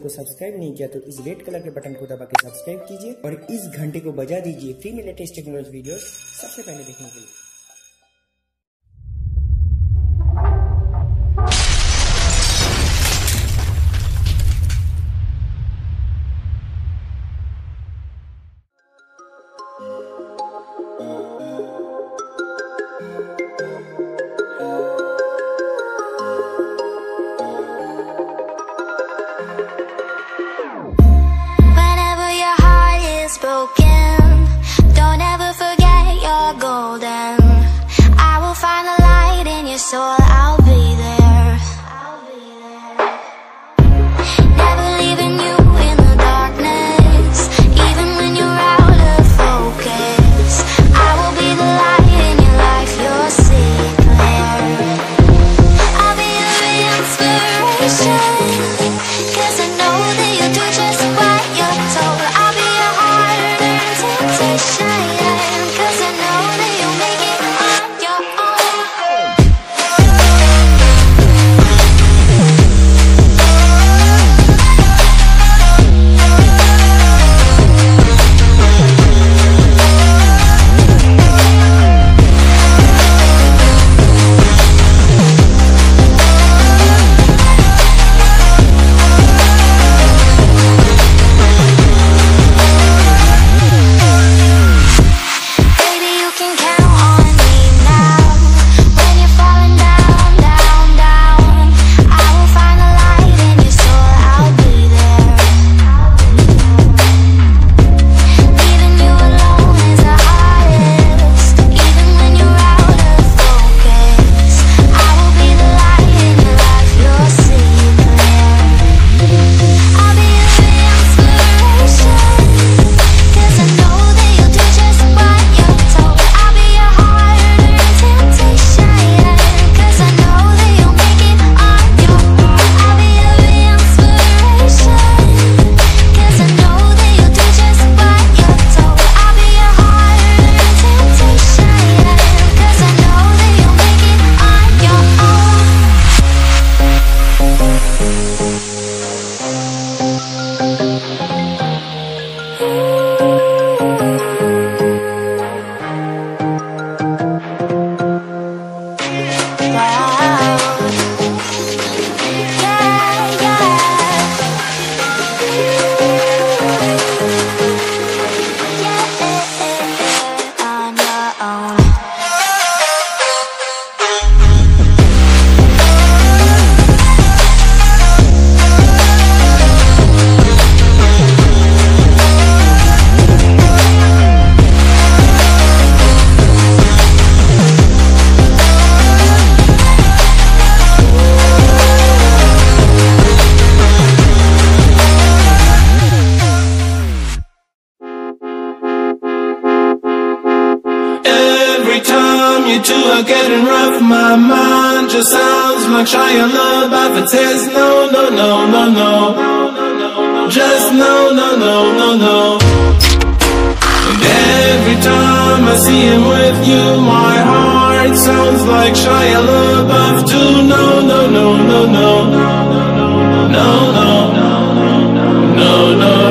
को सब्सक्राइब नहीं किया तो इस रेड कलर के बटन को दबा के सब्सक्राइब कीजिए और इस घंटे को बजा दीजिए फ्री में लेटेस्ट टेक्नोलॉजी वीडियोस सबसे पहले देखने के लिए। Broken, don't ever forget you're golden. I will find the light in your soul, I'll be there. Never leaving you in the darkness, even when you're out of focus. I will be the light in your life, you'll see it clear. I'll be your inspiration, 'cause I know that you'll do just what you're told. I'll be your heart temptation, 'cause I know that you'll make it on your You two are getting rough, my mind just sounds like Shia LaBeouf. It says no, no, no, no, no, just no, no, no, no, no. And every time I see him with you, my heart sounds like Shia LaBeouf too. No, no, no, no, no, no, no, no, no, no, no.